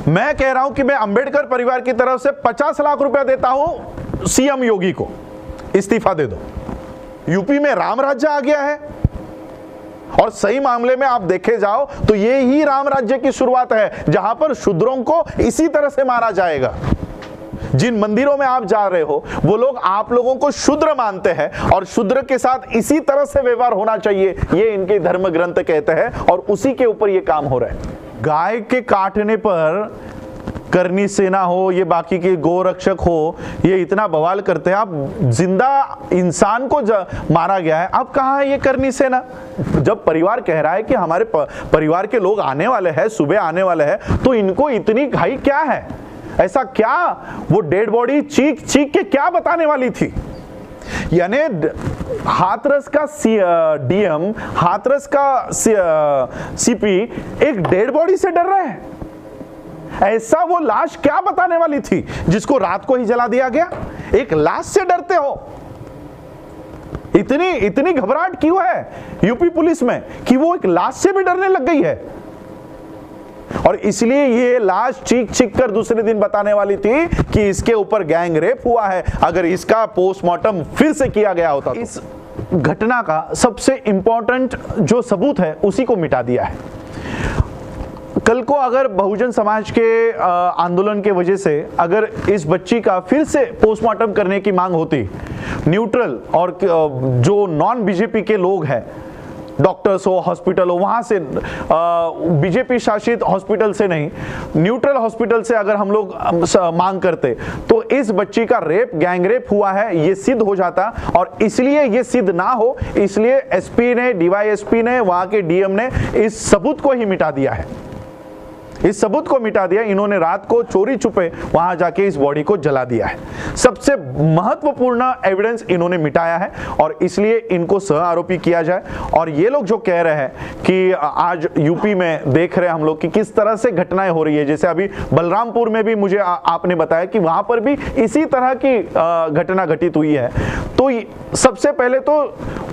मैं कह रहा हूं कि मैं अंबेडकर परिवार की तरफ से 50 लाख रुपया देता हूं सीएम योगी को, इस्तीफा दे दो। यूपी में राम राज्य आ गया है और सही मामले में आप देखे जाओ तो ये ही राम राज्य की शुरुआत है, जहां पर शूद्रों को इसी तरह से मारा जाएगा। जिन मंदिरों में आप जा रहे हो वो लोग आप लोगों को शूद्र मानते हैं और शूद्र के साथ इसी तरह से व्यवहार होना चाहिए, ये इनके धर्म ग्रंथ कहते हैं और उसी के ऊपर ये काम हो रहा है। गाय के काटने पर करनी सेना हो, ये बाकी के गोरक्षक हो, ये इतना बवाल करते हैं। आप जिंदा इंसान को मारा गया है, अब कहाँ है ये करनी सेना? जब परिवार कह रहा है कि हमारे परिवार के लोग आने वाले हैं, सुबह आने वाले हैं, तो इनको इतनी घाई क्या है? ऐसा क्या वो डेड बॉडी चीख चीख के क्या बताने वाली थी? यानी हाथरस का डीएम, हाथरस का सीपी एक डेड बॉडी से डर रहे हैं। ऐसा वो लाश क्या बताने वाली थी जिसको रात को ही जला दिया गया? एक लाश से डरते हो? इतनी घबराहट क्यों है यूपी पुलिस में कि वो एक लाश से भी डरने लग गई है? और इसलिए ये लाश चीख चीख कर दूसरे दिन बताने वाली थी कि इसके ऊपर गैंग रेप हुआ है। अगर इसका पोस्टमार्टम फिर से किया गया होता तो इस घटना का सबसे इंपॉर्टेंट जो सबूत है उसी को मिटा दिया है। कल को अगर बहुजन समाज के आंदोलन के वजह से अगर इस बच्ची का फिर से पोस्टमार्टम करने की मांग होती, न्यूट्रल और जो नॉन बीजेपी के लोग हैं, डॉक्टर्स हो, हॉस्पिटल हो, वहां से बीजेपी शासित हॉस्पिटल से नहीं, न्यूट्रल हॉस्पिटल से अगर हम लोग मांग करते तो इस बच्ची का रेप, गैंग रेप हुआ है ये सिद्ध हो जाता। और इसलिए ये सिद्ध ना हो, इसलिए एसपी ने, डीवाईएसपी ने, वहां के डीएम ने इस सबूत को ही मिटा दिया है। इस सबूत को मिटा दिया। इन्होंने रात को चोरी छुपे वहां जाके इस बॉडी को जला दिया है। सबसे महत्वपूर्ण एविडेंस इन्होंने मिटाया है और इसलिए इनको सह आरोपी किया जाए। और ये लोग जो कह रहे हैं कि आज यूपी में देख रहे हैं हम लोग कि किस तरह से घटनाएं हो रही है, जैसे अभी बलरामपुर में भी मुझे आपने बताया कि वहां पर भी इसी तरह की घटना घटित हुई है। तो सबसे पहले तो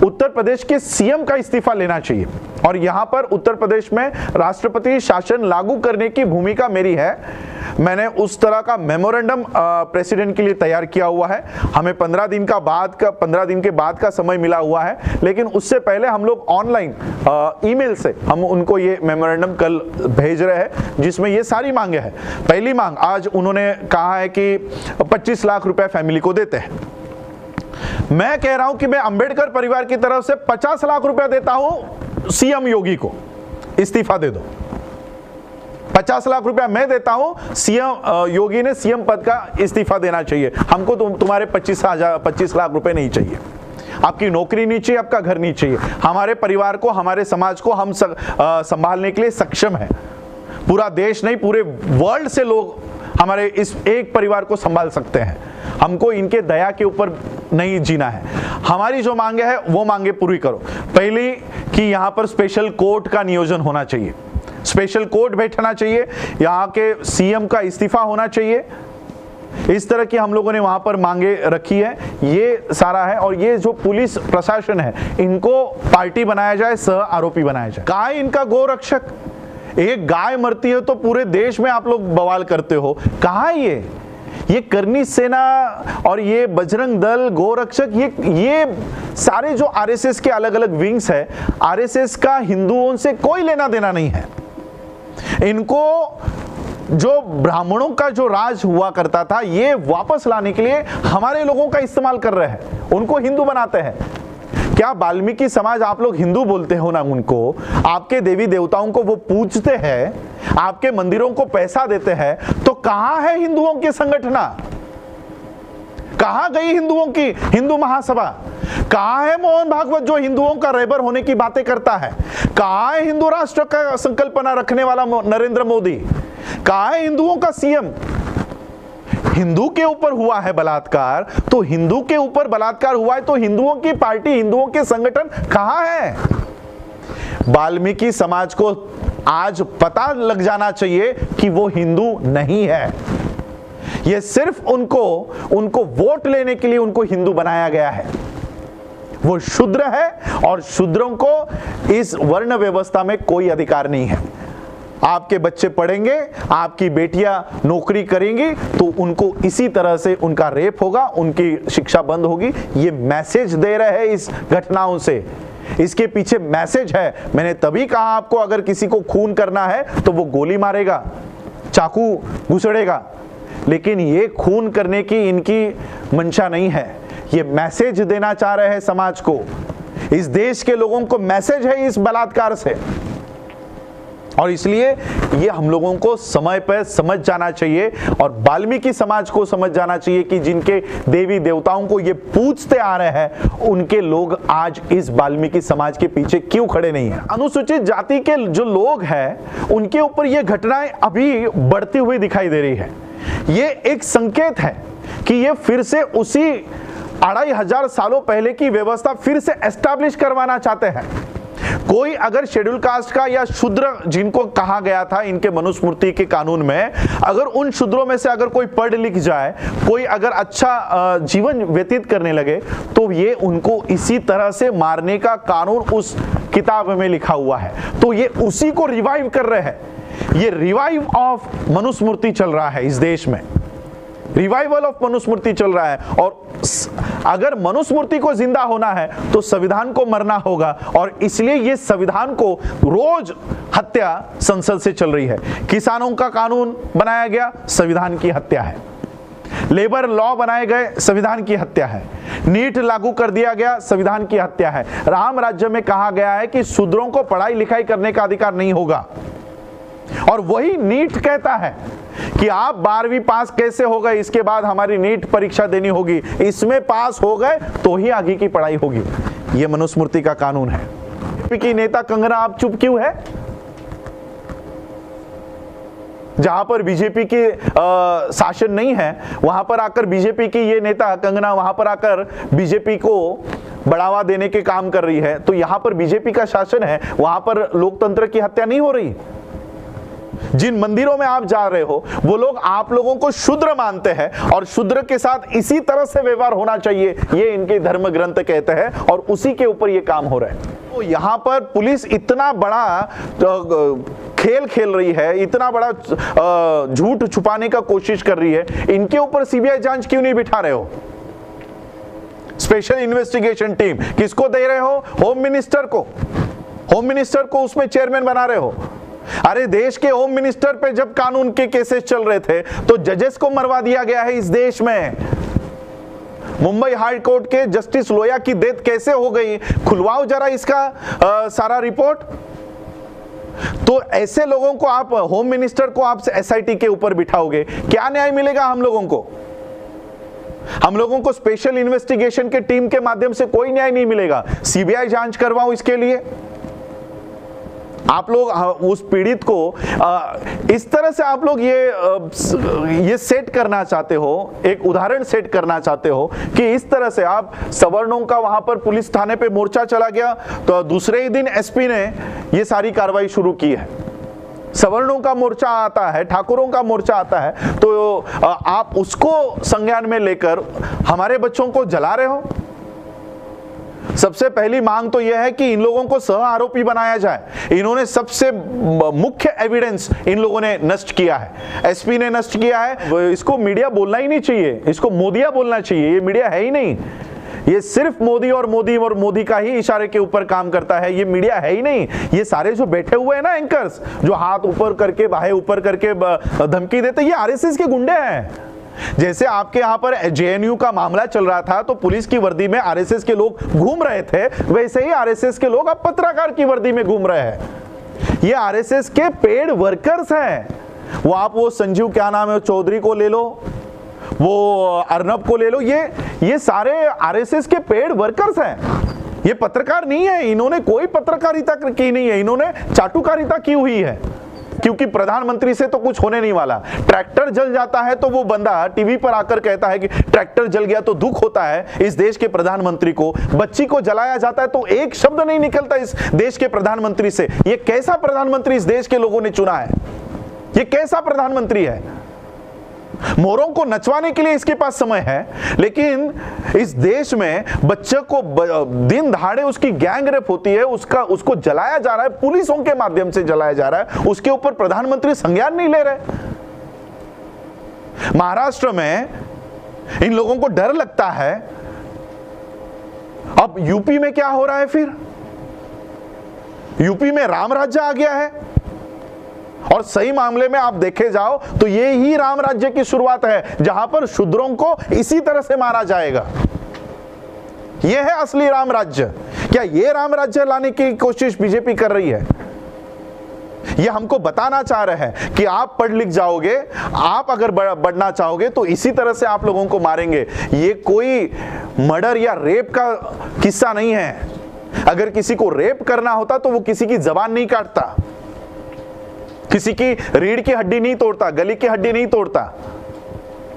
उत्तर प्रदेश के सीएम का इस्तीफा लेना चाहिए और यहां पर उत्तर प्रदेश में राष्ट्रपति शासन लागू करने की भूमिका मेरी है। मैंने उस तरह का मेमोरेंडम प्रेसिडेंट के लिए तैयार किया हुआ है। हमें 15 दिन के बाद का समय मिला हुआ है, लेकिन उससे पहले हम लोग ऑनलाइन ईमेल से हम उनको ये मेमोरेंडम कल भेज रहे हैं, जिसमें ये सारी मांगे हैं। पहली मांग आज उन्होंने कहा है कि 25 लाख रुपए फैमिली को देते हैं। मैं कह रहा हूं कि मैं अंबेडकर परिवार की तरफ से 50 लाख रुपया देता हूं सीएम योगी को, इस्तीफा दे दो। 50 लाख रुपया मैं देता हूं, सीएम योगी ने सीएम पद का इस्तीफा देना चाहिए। हमको तुम्हारे 25 लाख रुपए नहीं चाहिए। आपकी नौकरी नहीं चाहिए, आपका घर नहीं चाहिए। हमारे परिवार को, हमारे समाज को हम संभालने के लिए सक्षम है। पूरा देश नहीं, पूरे वर्ल्ड से लोग हमारे इस एक परिवार को संभाल सकते हैं। हमको इनके दया के ऊपर नहीं जीना है। हमारी जो मांगे है वो मांगे पूरी करो। पहली कि यहाँ पर स्पेशल कोर्ट का नियोजन होना चाहिए, स्पेशल कोर्ट बैठना चाहिए, यहाँ के सीएम का इस्तीफा होना चाहिए। इस तरह की हम लोगों ने वहां पर मांगे रखी है। ये सारा है और ये जो पुलिस प्रशासन है इनको पार्टी बनाया जाए, सह आरोपी बनाया जाए। कहाँ है इनका गोरक्षक? एक गाय मरती है तो पूरे देश में आप लोग बवाल करते हो। कहाँ है ये करनी सेना और ये बजरंग दल, गोरक्षक, ये सारे जो आरएसएस के अलग अलग विंग्स है, आरएसएस का हिंदुओं से कोई लेना देना नहीं है। इनको जो ब्राह्मणों का जो राज हुआ करता था ये वापस लाने के लिए हमारे लोगों का इस्तेमाल कर रहे हैं, उनको हिंदू बनाते हैं। क्या वाल्मीकि समाज आप लोग हिंदू बोलते हो ना? उनको, आपके देवी देवताओं को वो पूजते हैं, आपके मंदिरों को पैसा देते हैं, तो कहां है हिंदुओं की संगठना? कहां गई हिंदुओं की हिंदू महासभा? कहां है मोहन भागवत जो हिंदुओं का रहबर होने की बातें करता है? कहां है हिंदू राष्ट्र का संकल्पना रखने वाला नरेंद्र मोदी? कहां है हिंदुओं का सीएम? हिंदू के ऊपर हुआ है बलात्कार, तो हिंदू के ऊपर बलात्कार हुआ है तो हिंदुओं की पार्टी, हिंदुओं के संगठन कहां है? वाल्मीकि समाज को आज पता लग जाना चाहिए कि वो हिंदू नहीं है। ये सिर्फ उनको वोट लेने के लिए उनको हिंदू बनाया गया है। वो शूद्र है और शूद्रों को इस वर्ण व्यवस्था में कोई अधिकार नहीं है। आपके बच्चे पढ़ेंगे, आपकी बेटियां नौकरी करेंगी तो उनको इसी तरह से उनका रेप होगा, उनकी शिक्षा बंद होगी। ये मैसेज दे रहे हैं इस घटनाओं से, इसके पीछे मैसेज है। मैंने तभी कहा आपको, अगर किसी को खून करना है तो वो गोली मारेगा, चाकू घुसड़ेगा, लेकिन ये खून करने की इनकी मंशा नहीं है। ये मैसेज देना चाह रहे हैं समाज को, इस देश के लोगों को मैसेज है इस बलात्कार से। और इसलिए ये हम लोगों को समय पर समझ जाना चाहिए और वाल्मीकि समाज को समझ जाना चाहिए कि जिनके देवी देवताओं को ये पूजते आ रहे हैं, उनके लोग आज इस वाल्मीकि समाज के पीछे क्यों खड़े नहीं हैं। अनुसूचित जाति के जो लोग हैं उनके ऊपर ये घटनाएं अभी बढ़ती हुई दिखाई दे रही है। ये एक संकेत है कि ये फिर से उसी 2500 सालों पहले की व्यवस्था फिर से एस्टैब्लिश करवाना चाहते हैं। कोई अगर शेड्यूल कास्ट का या शूद्र जिनको कहा गया था इनके मनुस्मृति के कानून में, अगर उन शूद्रों में से अगर कोई पढ़ लिख जाए, कोई अगर अच्छा जीवन व्यतीत करने लगे, तो ये उनको इसी तरह से मारने का कानून उस किताब में लिखा हुआ है। तो ये उसी को रिवाइव कर रहे हैं। ये रिवाइव ऑफ मनुस्मृति चल रहा है इस देश में, रिवाइवल ऑफ मनुस्मृति चल रहा है। और अगर मनुस्मृति को जिंदा होना है तो संविधान को मरना होगा, और इसलिए ये संविधान को रोज हत्या संसद से चल रही है। किसानों का कानून बनाया गया, संविधान की हत्या है। लेबर लॉ बनाए गए, संविधान की हत्या है। नीट लागू कर दिया गया, संविधान की हत्या है। राम राज्य में कहा गया है कि शूद्रों को पढ़ाई लिखाई करने का अधिकार नहीं होगा, और वही नीट कहता है कि आप 12वीं पास कैसे हो गए, इसके बाद हमारी नीट परीक्षा देनी होगी, इसमें पास हो गए तो ही आगे की पढ़ाई होगी। यह मनुस्मृति का कानून है। बीजेपी की नेता कंगना आप चुप क्यों है? जहां पर बीजेपी के शासन नहीं है वहां पर आकर बीजेपी की ये नेता कंगना वहां पर आकर बीजेपी को बढ़ावा देने के काम कर रही है। तो यहां पर बीजेपी का शासन है, वहां पर लोकतंत्र की हत्या नहीं हो रही। जिन मंदिरों में आप जा रहे हो वो लोग आप लोगों को शूद्र मानते हैं, और शूद्र के साथ इसी तरह से व्यवहार होना चाहिए, ये इनके धर्म ग्रंथ कहते हैं, और उसी के ऊपर ये काम हो रहा है। तो यहां पर पुलिस इतना बड़ा खेल खेल रही है, इतना बड़ा झूठ छुपाने का कोशिश कर रही है, इनके ऊपर सीबीआई जांच क्यों नहीं बिठा रहे हो? स्पेशल इन्वेस्टिगेशन टीम किसको दे रहे हो? होम मिनिस्टर को। होम मिनिस्टर को उसमें चेयरमैन बना रहे हो। अरे देश के होम मिनिस्टर पे जब कानून के केसेस चल रहे थे तो जजेस को मरवा दिया गया है इस देश में। मुंबई हाई कोर्ट के जस्टिस लोया की डेथ कैसे हो गई, खुलवाओ जरा इसका सारा रिपोर्ट। तो ऐसे लोगों को आप, होम मिनिस्टर को आप एसआईटी के ऊपर बिठाओगे, क्या न्याय मिलेगा हम लोगों को? हम लोगों को स्पेशल इन्वेस्टिगेशन के टीम के माध्यम से कोई न्याय नहीं मिलेगा। सीबीआई जांच करवाओ इसके लिए। आप लोग उस पीड़ित को इस तरह से आप लोग ये सेट करना चाहते हो, एक उदाहरण सेट करना चाहते हो कि इस तरह से आप सवर्णों का वहां पर पुलिस थाने पे मोर्चा चला गया तो दूसरे ही दिन एसपी ने ये सारी कार्रवाई शुरू की है। सवर्णों का मोर्चा आता है, ठाकुरों का मोर्चा आता है, तो आप उसको संज्ञान में लेकर हमारे बच्चों को जला रहे हो। सबसे पहली मांग तो यह है कि इन लोगों को सह आरोपी बनाया जाए। इन्होंने सबसे मुख्य एविडेंस इन लोगों ने नष्ट किया है, एसपी ने नष्ट किया है। इसको मीडिया बोलना ही नहीं चाहिए, इसको मोदिया बोलना चाहिए। ये मीडिया है ही नहीं, ये सिर्फ मोदी और मोदी का ही इशारे के ऊपर काम करता है। ये मीडिया है ही नहीं। ये सारे जो बैठे हुए हैं ना एंकर्स, जो हाथ ऊपर करके बाहें ऊपर करके धमकी देते, ये आरएसएस के गुंडे हैं। जैसे आपके यहां पर जेएनयू का मामला चल रहा था तो पुलिस की वर्दी में आरएसएस के लोग घूम रहे थे, वैसे ही आरएसएस के लोग अब पत्रकार की वर्दी में घूम रहे हैं। ये आरएसएस के पेड वर्कर्स हैं। वो आप वो संजीव क्या नाम है चौधरी को ले लो, वो अर्नब को ले लो, ये सारे आरएसएस के पेड वर्कर्स हैं। ये पत्रकार नहीं है, इन्होंने कोई पत्रकारिता की नहीं है, इन्होंने चाटुकारिता की हुई है। क्योंकि प्रधानमंत्री से तो कुछ होने नहीं वाला। ट्रैक्टर जल जाता है तो वो बंदा टीवी पर आकर कहता है कि ट्रैक्टर जल गया तो दुख होता है इस देश के प्रधानमंत्री को। बच्ची को जलाया जाता है तो एक शब्द नहीं निकलता इस देश के प्रधानमंत्री से। ये कैसा प्रधानमंत्री इस देश के लोगों ने चुना है? ये कैसा प्रधानमंत्री है? मोरों को नचवाने के लिए इसके पास समय है, लेकिन इस देश में बच्चे को दिन दहाड़े उसकी गैंग रेप होती है, उसको जलाया जा रहा है, पुलिसों के माध्यम से जलाया जा रहा है, उसके ऊपर प्रधानमंत्री संज्ञान नहीं ले रहे। महाराष्ट्र में इन लोगों को डर लगता है। अब यूपी में क्या हो रहा है? फिर यूपी में राम राज्य आ गया है, और सही मामले में आप देखे जाओ तो ये ही राम राज्य की शुरुआत है, जहां पर शूद्रों को इसी तरह से मारा जाएगा। यह है असली राम राज्य। क्या ये राम राज्य लाने की कोशिश बीजेपी कर रही है? ये हमको बताना चाह रहे हैं कि आप पढ़ लिख जाओगे, आप अगर बढ़ना चाहोगे तो इसी तरह से आप लोगों को मारेंगे। ये कोई मर्डर या रेप का किस्सा नहीं है। अगर किसी को रेप करना होता तो वो किसी की जबान नहीं काटता, किसी की रीढ़ की हड्डी नहीं तोड़ता, गली की हड्डी नहीं तोड़ता।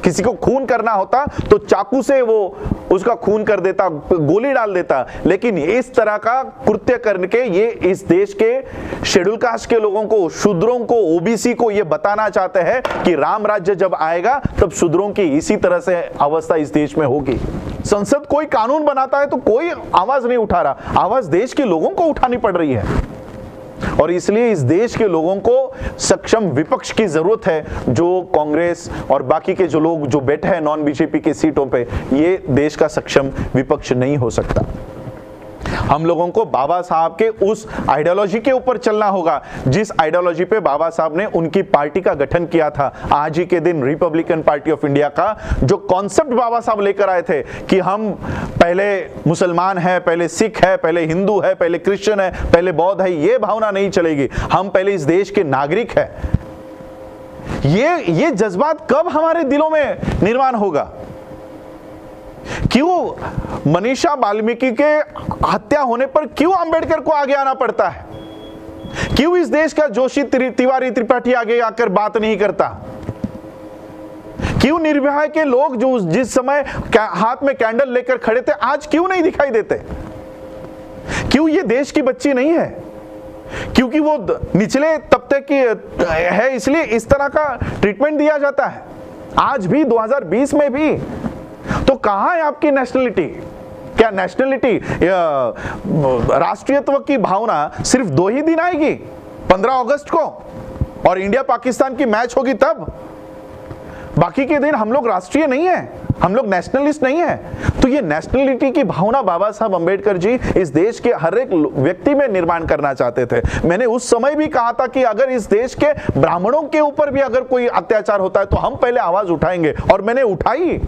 किसी को खून करना होता तो चाकू से वो उसका खून कर देता, गोली डाल देता। लेकिन इस तरह का कृत्य करके ये इस देश के शेड्यूल कास्ट के लोगों को, शूद्रों को, ओबीसी को ये बताना चाहते हैं कि राम राज्य जब आएगा तब शूद्रों की इसी तरह से अवस्था इस देश में होगी। संसद कोई कानून बनाता है तो कोई आवाज नहीं उठा रहा, आवाज देश के लोगों को उठानी पड़ रही है। और इसलिए इस देश के लोगों को सक्षम विपक्ष की जरूरत है, जो कांग्रेस और बाकी के जो लोग जो बैठे हैं नॉन बीजेपी के सीटों पे, ये देश का सक्षम विपक्ष नहीं हो सकता। हम लोगों को बाबा साहब के उस आइडियोलॉजी के ऊपर चलना होगा जिस आइडियोलॉजी पे बाबा साहब ने उनकी पार्टी का गठन किया था। आज ही के दिन रिपब्लिकन पार्टी ऑफ इंडिया का जो कॉन्सेप्ट बाबा साहब लेकर आए थे कि हम पहले मुसलमान है, पहले सिख है, पहले हिंदू है, पहले क्रिश्चियन है, पहले बौद्ध है, ये भावना नहीं चलेगी। हम पहले इस देश के नागरिक है। ये जज्बात कब हमारे दिलों में निर्माण होगा? क्यों मनीषा वाल्मीकि के हत्या होने पर क्यों अंबेडकर को आगे आना पड़ता है? क्यों इस देश का जोशी तिवारी त्रिपाठी आगे आकर बात नहीं करता? क्यों निर्भया के लोग जो जिस समय हाथ में कैंडल लेकर खड़े थे आज क्यों नहीं दिखाई देते? क्यों ये देश की बच्ची नहीं है? क्योंकि वो निचले तबके की है इसलिए इस तरह का ट्रीटमेंट दिया जाता है। आज भी 2020 में भी तो कहां है आपकी नेशनलिटी? क्या नेशनलिटी, राष्ट्रीयत्व की भावना सिर्फ 2 ही दिन आएगी, 15 अगस्त को और इंडिया पाकिस्तान की मैच होगी तब? बाकी के दिन हम लोग राष्ट्रीय नहीं है, हम लोग नेशनलिस्ट नहीं है। तो ये नेशनलिटी की भावना बाबा साहब अंबेडकर जी इस देश के हर एक व्यक्ति में निर्माण करना चाहते थे। मैंने उस समय भी कहा था कि अगर इस देश के ब्राह्मणों के ऊपर भी अगर कोई अत्याचार होता है तो हम पहले आवाज उठाएंगे, और मैंने उठाई।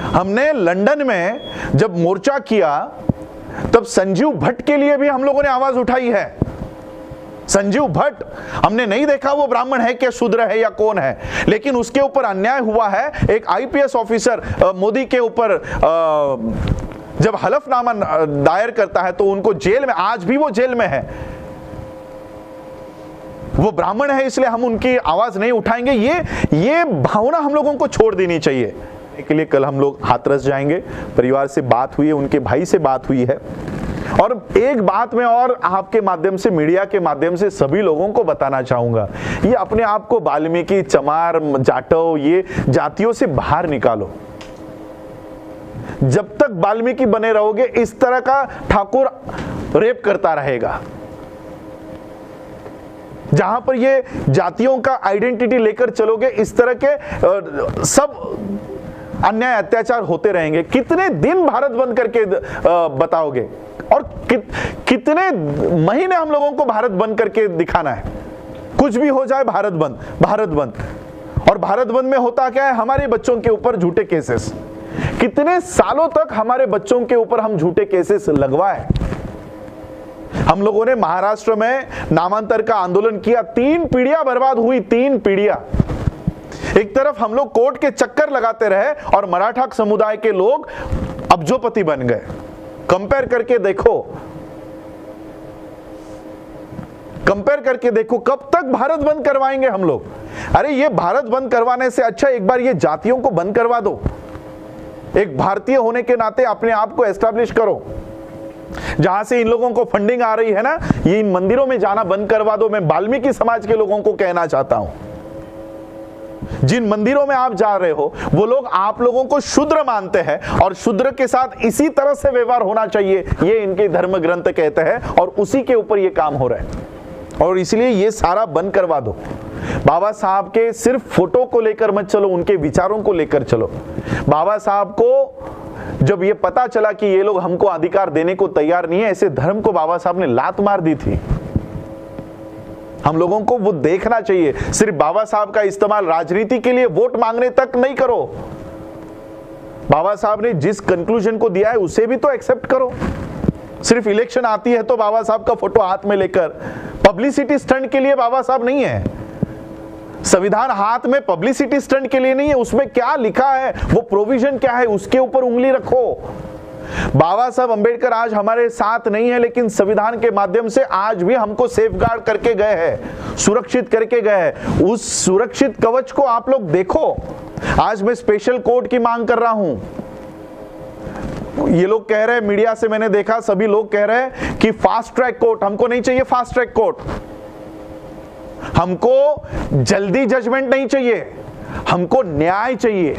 हमने लंदन में जब मोर्चा किया तब संजीव भट्ट के लिए भी हम लोगों ने आवाज उठाई है। संजीव भट्ट, हमने नहीं देखा वो ब्राह्मण है क्या, शूद्र है या कौन है, लेकिन उसके ऊपर अन्याय हुआ है। एक आईपीएस ऑफिसर मोदी के ऊपर जब हलफनामा दायर करता है तो उनको जेल में, आज भी वो जेल में है। वो ब्राह्मण है इसलिए हम उनकी आवाज नहीं उठाएंगे। ये भावना हम लोगों को छोड़ देनी चाहिए। के लिए कल हम लोग हाथरस जाएंगे, परिवार से बात हुई है, उनके भाई से बात हुई है। और एक बात मैं और आपके माध्यम से, मीडिया के माध्यम से सभी लोगों को बताना चाहूंगा, ये अपने आप को वाल्मीकि, चमार, जाटव, ये जातियों से बाहर निकालो। जब तक वाल्मीकि बने रहोगे इस तरह का ठाकुर रेप करता रहेगा। जहां पर ये जातियों का आइडेंटिटी लेकर चलोगे इस तरह के सब अन्याय अत्याचार होते रहेंगे। कितने दिन भारत बंद करके बताओगे? और कितने महीने हम लोगों को भारत बंद करके दिखाना है? कुछ भी हो जाए भारत बंद, भारत बंद। और भारत बंद में होता क्या है? हमारे बच्चों के ऊपर झूठे केसेस। कितने सालों तक हमारे बच्चों के ऊपर हम झूठे केसेस लगवाए। हम लोगों ने महाराष्ट्र में नामांतर का आंदोलन किया, 3 पीढ़ियां बर्बाद हुई, 3 पीढ़ियां। एक तरफ हम लोग कोर्ट के चक्कर लगाते रहे और मराठा समुदाय के लोग अब्जोपति बन गए। कंपेयर करके देखो, कंपेयर करके देखो, कब तक भारत बंद करवाएंगे हम लोग? अरे ये भारत बंद करवाने से अच्छा एक बार ये जातियों को बंद करवा दो। एक भारतीय होने के नाते अपने आप को एस्टैब्लिश करो। जहां से इन लोगों को फंडिंग आ रही है ना, ये इन मंदिरों में जाना बंद करवा दो। मैं वाल्मीकि समाज के लोगों को कहना चाहता हूं, जिन मंदिरों में आप जा रहे हो वो लोग आप लोगों को शूद्र मानते हैं और शूद्र के साथ इसी तरह से व्यवहार होना चाहिए, ये इनके धर्म ग्रंथ कहते हैं और उसी के ऊपर ये काम हो रहा है। और इसलिए ये सारा बंद करवा दो। बाबा साहब के सिर्फ फोटो को लेकर मत चलो, उनके विचारों को लेकर चलो। बाबा साहब को जब ये पता चला कि ये लोग हमको अधिकार देने को तैयार नहीं है, ऐसे धर्म को बाबा साहब ने लात मार दी थी। हम लोगों को वो देखना चाहिए। सिर्फ बाबा साहब का इस्तेमाल राजनीति के लिए वोट मांगने तक नहीं करो। बाबा साहब ने जिस कंक्लूजन को दिया है उसे भी तो एक्सेप्ट करो। सिर्फ इलेक्शन आती है तो बाबा साहब का फोटो हाथ में लेकर, पब्लिसिटी स्टंट के लिए बाबा साहब नहीं है। संविधान हाथ में पब्लिसिटी स्टंट के लिए नहीं है, उसमें क्या लिखा है, वो प्रोविजन क्या है, उसके ऊपर उंगली रखो। बाबा साहब अंबेडकर आज हमारे साथ नहीं है, लेकिन संविधान के माध्यम से आज भी हमको सेफगार्ड करके गए हैं, सुरक्षित करके गए हैं। उस सुरक्षित कवच को आप लोग देखो। आज मैं स्पेशल कोर्ट की मांग कर रहा हूं। ये लोग कह रहे हैं, मीडिया से मैंने देखा, सभी लोग कह रहे हैं कि फास्ट ट्रैक कोर्ट। हमको नहीं चाहिए फास्ट ट्रैक कोर्ट, हमको जल्दी जजमेंट नहीं चाहिए, हमको न्याय चाहिए।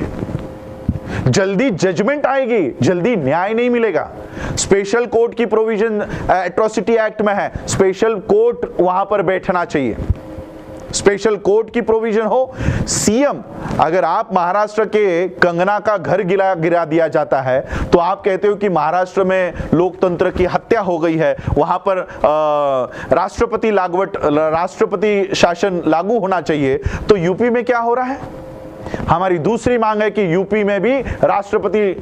जल्दी जजमेंट आएगी, जल्दी न्याय नहीं मिलेगा। स्पेशल कोर्ट की प्रोविजन एट्रोसिटी एक्ट में है, स्पेशल कोर्ट वहां पर बैठना चाहिए, स्पेशल कोर्ट की प्रोविजन हो। सीएम, अगर आप महाराष्ट्र के कंगना का घर गिरा दिया जाता है तो आप कहते हो कि महाराष्ट्र में लोकतंत्र की हत्या हो गई है, वहां पर राष्ट्रपति शासन लागू होना चाहिए, तो यूपी में क्या हो रहा है? हमारी दूसरी मांग है कि यूपी में भी राष्ट्रपति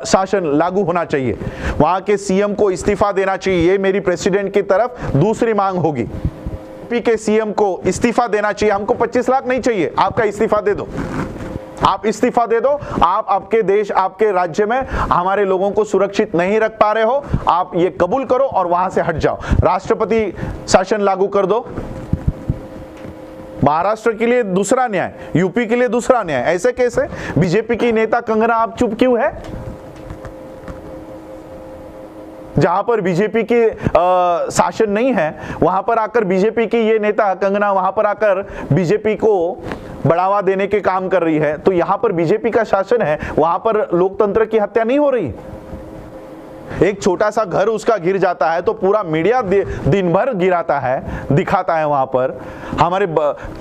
शासन लागू होना चाहिए, वहां के सीएम को इस्तीफा देना चाहिए। ये मेरी प्रेसिडेंट की तरफ दूसरी मांग होगी। यूपी के सीएम को इस्तीफा देना चाहिए। हमको 25 लाख नहीं चाहिए, आपका इस्तीफा दे दो, आप इस्तीफा दे दो। आप आपके देश, आपके राज्य में हमारे लोगों को सुरक्षित नहीं रख पा रहे हो, आप ये कबूल करो और वहां से हट जाओ, राष्ट्रपति शासन लागू कर दो। महाराष्ट्र के लिए दूसरा न्याय, यूपी के लिए दूसरा न्याय, ऐसे कैसे? बीजेपी की नेता कंगना आप चुप क्यों है? जहां पर बीजेपी की शासन नहीं है वहां पर आकर बीजेपी की ये नेता कंगना वहां पर आकर बीजेपी को बढ़ावा देने के काम कर रही है, तो यहां पर बीजेपी का शासन है, वहां पर लोकतंत्र की हत्या नहीं हो रही। एक छोटा सा घर उसका गिर जाता है तो पूरा मीडिया दिन भर गिराता है, दिखाता है, वहां पर हमारे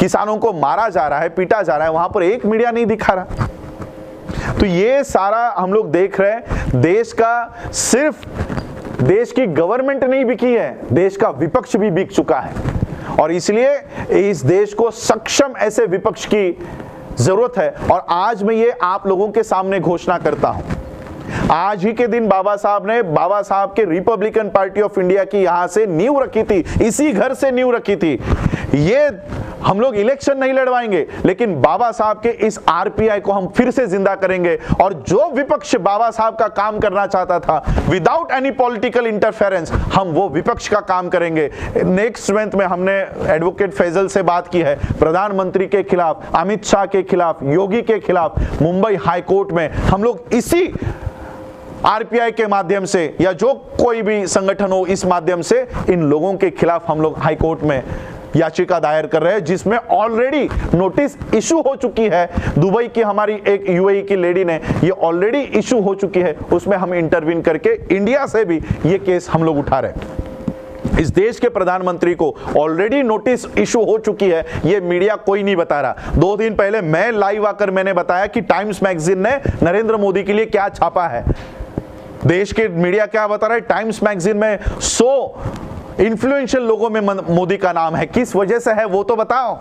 किसानों को मारा जा रहा है, पीटा जा रहा है, वहां पर एक मीडिया नहीं दिखा रहा। तो ये सारा हम लोग देख रहे हैं। देश का सिर्फ देश की गवर्नमेंट नहीं बिकी है, देश का विपक्ष भी बिक चुका है, और इसलिए इस देश को सक्षम ऐसे विपक्ष की जरूरत है। और आज मैं ये आप लोगों के सामने घोषणा करता हूं, आज ही के दिन बाबा साहब के रिपब्लिकन पार्टी ऑफ इंडिया की यहां से नींव रखी थी, इसी घर से नींव रखी थी। ये हम लोग इलेक्शन नहीं लड़वाएंगे, लेकिन बाबा साहब के इस आरपीआई को हम फिर से जिंदा करेंगे। और जो विपक्ष बाबा साहब का काम करना चाहता था विदाउट एनी पॉलिटिकल इंटरफेरेंस, हम वो विपक्ष का काम करेंगे। नेक्स्ट मंथ में हमने एडवोकेट फैजल से बात की है, प्रधानमंत्री के खिलाफ, अमित शाह के खिलाफ, योगी के खिलाफ मुंबई हाई कोर्ट में हम लोग इसी आरपीआई के माध्यम से या जो कोई भी संगठन हो, इस माध्यम से इन लोगों के खिलाफ हम लोग हाई कोर्ट में याचिका दायर कर रहे हैं, जिसमें ऑलरेडी नोटिस इशू हो चुकी है। दुबई की हमारी एक यूएई की लेडी ने ये ऑलरेडी इशू हो चुकी है, उसमें हम इंटरवीन करके इंडिया से भी ये केस हम लोग उठा रहे हैं। इस देश के प्रधानमंत्री को ऑलरेडी नोटिस इशू हो चुकी है, ये मीडिया कोई नहीं बता रहा। 2 दिन पहले मैं लाइव आकर मैंने बताया कि टाइम्स मैगजीन ने नरेंद्र मोदी के लिए क्या छापा है। देश के मीडिया क्या बता रहा है? टाइम्स मैगजीन में 100 इन्फ्लुएंशियल लोगों में मोदी का नाम है। किस वजह से है वो तो बताओ।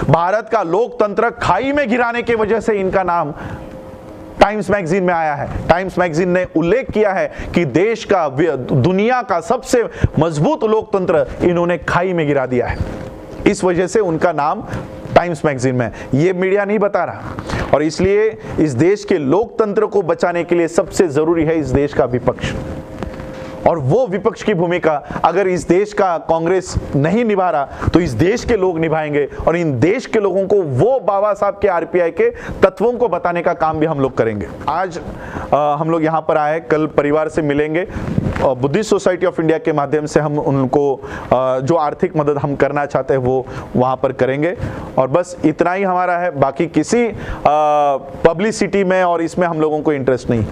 भारत का लोकतंत्र खाई में गिराने की वजह से इनका नाम टाइम्स मैगजीन में आया है। टाइम्स मैगजीन ने उल्लेख किया है कि देश का, दुनिया का सबसे मजबूत लोकतंत्र इन्होंने खाई में गिरा दिया है। इस वजह से उनका नाम टाइम्स मैगजीन में, ये मीडिया नहीं बता रहा। और इसलिए इस देश के लोकतंत्र को बचाने के लिए सबसे जरूरी है इस देश का विपक्ष, और वो विपक्ष की भूमिका अगर इस देश का कांग्रेस नहीं निभा रहा तो इस देश के लोग निभाएंगे, और इन देश के लोगों को वो बाबा साहब के आरपीआई के तत्वों को बताने का काम भी हम लोग करेंगे। आज हम लोग यहाँ पर आए, कल परिवार से मिलेंगे। बुद्धिस्ट सोसाइटी ऑफ इंडिया के माध्यम से हम उनको जो आर्थिक मदद हम करना चाहते हैं वो वहाँ पर करेंगे। और बस इतना ही हमारा है, बाकी किसी पब्लिसिटी में और इसमें हम लोगों को इंटरेस्ट नहीं।